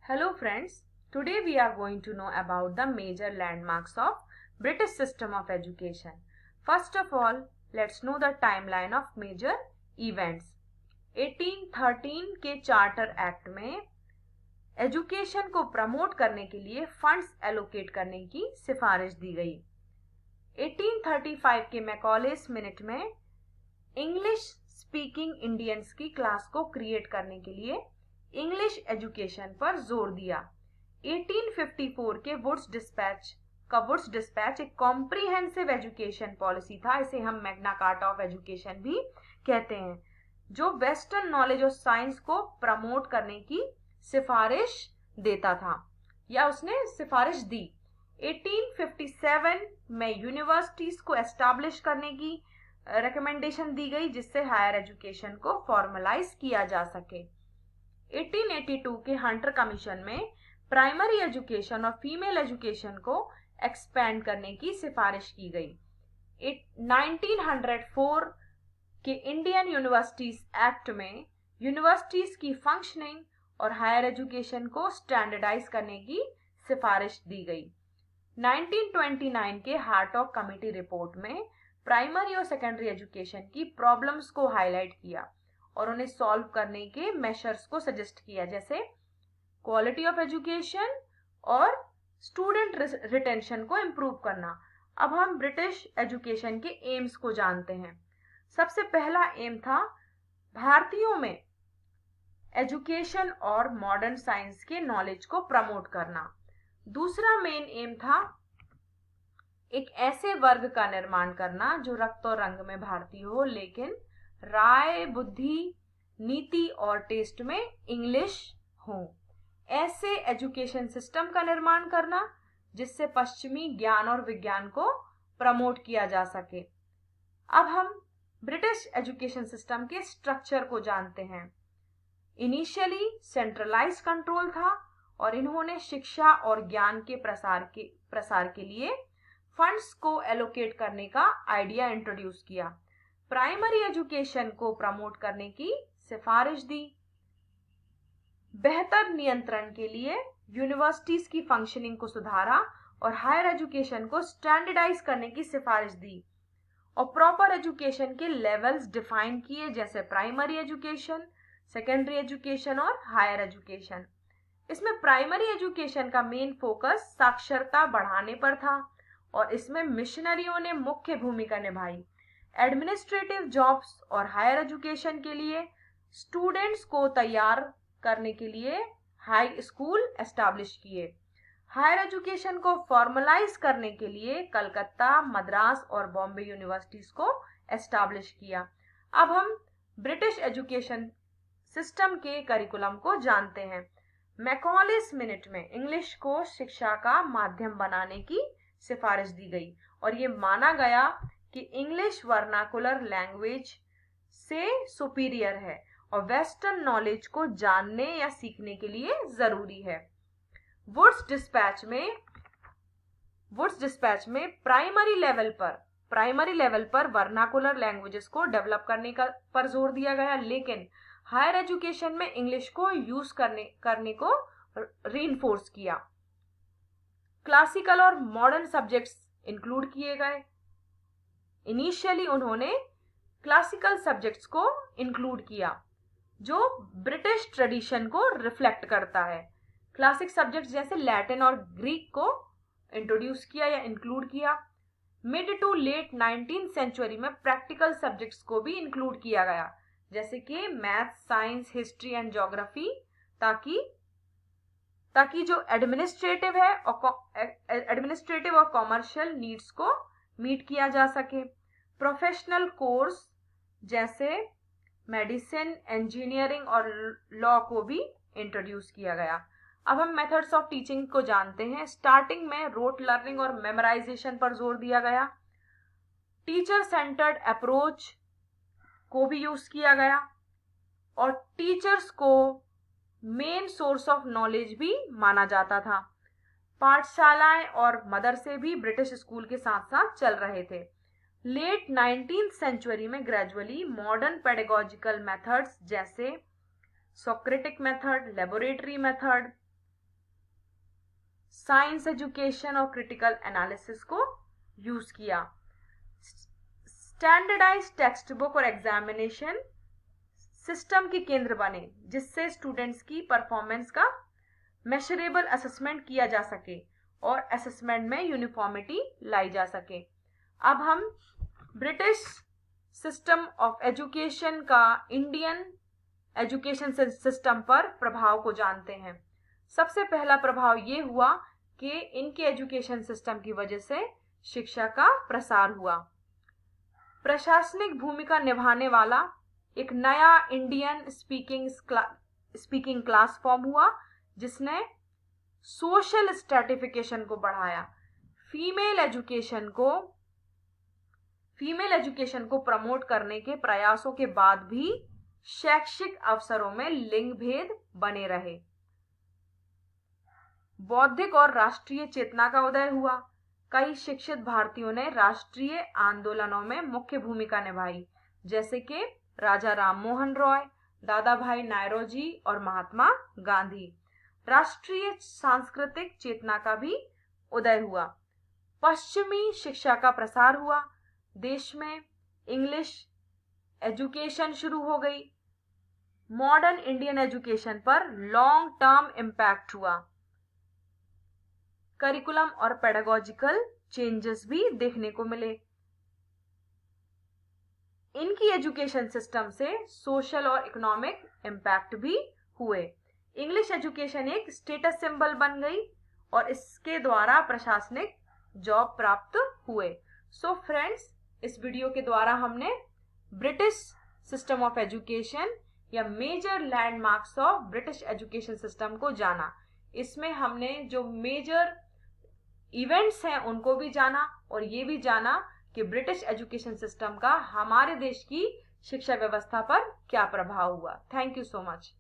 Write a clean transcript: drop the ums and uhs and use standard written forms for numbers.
Hello friends, today we are going to know about the major landmarks of British system of education. First of all, let's know the timeline of major events. 1813 के charter act में education को promote करने के लिए funds allocate करने की सिफारिश दी गई। 1835 के मैकॉलेस मिनट में इंग्लिश स्पीकिंग इंडियंस की क्लास को क्रिएट करने के लिए इंग्लिश एजुकेशन पर जोर दिया। 1854 के वुड्स डिस्पैच एक कॉम्प्रिहेंसिव एजुकेशन पॉलिसी था, इसे हम मैग्ना कार्टा ऑफ एजुकेशन भी कहते हैं, जो वेस्टर्न नॉलेज और साइंस को प्रमोट करने की सिफारिश देता था या उसने सिफारिश दी। 1857 में यूनिवर्सिटीज को एस्टैब्लिश करने की रिकमेंडेशन दी गई, जिससे हायर एजुकेशन को फॉर्मलाइज किया जा सके। 1882 के हंटर कमीशन में प्राइमरी एजुकेशन और फीमेल एजुकेशन को एक्सपेंड करने की सिफारिश की गई। 1904 के इंडियन यूनिवर्सिटीज एक्ट में यूनिवर्सिटीज की फंक्शनिंग और हायर एजुकेशन को स्टैंडर्डाइज करने की सिफारिश दी गई। 1929 के हार्टॉग कमेटी रिपोर्ट में प्राइमरी और सेकेंडरी एजुकेशन की प्रॉब्लम्स को हाईलाइट किया और उन्हें सॉल्व करने के मेजर्स को सजेस्ट किया, जैसे क्वालिटी ऑफ एजुकेशन और स्टूडेंट रिटेंशन को इम्प्रूव करना। अब हम ब्रिटिश एजुकेशन के एम्स को जानते हैं। सबसे पहला एम था भारतीयों में एजुकेशन और मॉडर्न साइंस के नॉलेज को प्रमोट करना। दूसरा मेन एम था एक ऐसे वर्ग का निर्माण करना जो रक्त और रंग में भारतीय हो, लेकिन राय, बुद्धि, नीति और टेस्ट में इंग्लिश हो। ऐसे एजुकेशन सिस्टम का निर्माण करना जिससे पश्चिमी ज्ञान और विज्ञान को प्रमोट किया जा सके। अब हम ब्रिटिश एजुकेशन सिस्टम के स्ट्रक्चर को जानते हैं। इनिशियली सेंट्रलाइज्ड कंट्रोल था और इन्होंने शिक्षा और ज्ञान के प्रसार के लिए फंड्स को एलोकेट करने का आइडिया इंट्रोड्यूस किया। प्राइमरी एजुकेशन को प्रमोट करने की सिफारिश दी। बेहतर नियंत्रण के लिए यूनिवर्सिटीज की फंक्शनिंग को सुधारा और हायर एजुकेशन को स्टैंडर्डाइज करने की सिफारिश दी और प्रॉपर एजुकेशन के लेवल्स डिफाइन किए, जैसे प्राइमरी एजुकेशन, सेकेंडरी एजुकेशन और हायर एजुकेशन। इसमें प्राइमरी एजुकेशन का मेन फोकस साक्षरता बढ़ाने पर था और इसमें मिशनरियों ने मुख्य भूमिका निभाई। एडमिनिस्ट्रेटिव जॉब्स और हायर एजुकेशन के लिए स्टूडेंट्स को तैयार करने के लिए हाई स्कूल एस्टैब्लिश किए। हायर एजुकेशन को फॉर्मलाइज करने के लिए कलकत्ता, मद्रास और बॉम्बे यूनिवर्सिटीज को एस्टैब्लिश किया। अब हम ब्रिटिश एजुकेशन सिस्टम के करिकुलम को जानते हैं। मैकॉलेस मिनट में इंग्लिश को शिक्षा का माध्यम बनाने की सिफारिश दी गई और ये माना गया कि इंग्लिश वर्नाकुलर लैंग्वेज से सुपीरियर है और वेस्टर्न नॉलेज को जानने या सीखने के लिए जरूरी है। वुड्स डिस्पैच में प्राइमरी लेवल पर वर्नाकुलर लैंग्वेजेस को डेवलप करने पर जोर दिया गया, लेकिन हायर एजुकेशन में इंग्लिश को यूज करने को रीइंफोर्स किया। क्लासिकल और मॉडर्न सब्जेक्ट्स इंक्लूड किए गए। इनिशियली उन्होंने क्लासिकल सब्जेक्ट्स को इंक्लूड किया जो ब्रिटिश ट्रेडिशन को रिफ्लेक्ट करता है। क्लासिक सब्जेक्ट्स जैसे लैटिन और ग्रीक को इंट्रोड्यूस किया या इंक्लूड किया। Mid to late 19th century में प्रैक्टिकल सब्जेक्ट्स को भी इंक्लूड किया गया, जैसे कि math, science, history and geography, ताकि जो एडमिनिस्ट्रेटिव और कॉमर्शियल नीड्स को मीट किया जा सके। प्रोफेशनल कोर्स जैसे मेडिसिन, इंजीनियरिंग और लॉ को भी इंट्रोड्यूस किया गया। अब हम मेथड्स ऑफ टीचिंग को जानते हैं। स्टार्टिंग में रोट लर्निंग और मेमोराइजेशन पर जोर दिया गया। टीचर सेंटर्ड अप्रोच को भी यूज किया गया और टीचर्स को मेन सोर्स ऑफ नॉलेज भी माना जाता था। पाठशालाएं और मदरसे भी ब्रिटिश स्कूल के साथ साथ चल रहे थे। लेट 19th सेंचुरी में ग्रेजुअली मॉडर्न पेडागोजिकल मेथड्स जैसे Socratic method, laboratory method science education और क्रिटिकल एनालिसिस को यूज किया। स्टैंडर्डाइज टेक्स्ट बुक और एग्जामिनेशन सिस्टम के केंद्र बने, जिससे स्टूडेंट्स की परफॉर्मेंस का मेजरेबल असेसमेंट किया जा सके और असेसमेंट में यूनिफॉर्मिटी लाई जा सके। अब हम ब्रिटिश सिस्टम ऑफ एजुकेशन का इंडियन एजुकेशन सिस्टम पर प्रभाव को जानते हैं। सबसे पहला प्रभाव ये हुआ कि इनके एजुकेशन सिस्टम की वजह से शिक्षा का प्रसार हुआ। प्रशासनिक भूमिका निभाने वाला एक नया इंडियन स्पीकिंग क्लास फॉर्म हुआ, जिसने सोशल स्ट्रैटिफिकेशन को बढ़ाया। फीमेल एजुकेशन को प्रमोट करने के प्रयासों के बाद भी शैक्षिक अवसरों में लिंग भेद बने रहे। बौद्धिक और राष्ट्रीय चेतना का उदय हुआ। कई शिक्षित भारतीयों ने राष्ट्रीय आंदोलनों में मुख्य भूमिका निभाई, जैसे कि राजा राममोहन रॉय, दादा भाई नायरोजी और महात्मा गांधी। राष्ट्रीय सांस्कृतिक चेतना का भी उदय हुआ। पश्चिमी शिक्षा का प्रसार हुआ। देश में इंग्लिश एजुकेशन शुरू हो गई। मॉडर्न इंडियन एजुकेशन पर लॉन्ग टर्म इम्पैक्ट हुआ। करिकुलम और पेडागोजिकल चेंजेस भी देखने को मिले। इनकी एजुकेशन सिस्टम से सोशल और इकोनॉमिक इम्पैक्ट भी हुए। इंग्लिश एजुकेशन एक स्टेटस सिंबल बन गई और इसके द्वारा प्रशासनिक जॉब प्राप्त हुए। सो फ्रेंड्स, इस वीडियो के द्वारा हमने ब्रिटिश सिस्टम ऑफ एजुकेशन या major landmarks of British education system को जाना। इसमें हमने जो मेजर इवेंट्स हैं उनको भी जाना और ये भी जाना कि ब्रिटिश एजुकेशन सिस्टम का हमारे देश की शिक्षा व्यवस्था पर क्या प्रभाव हुआ। Thank you so much.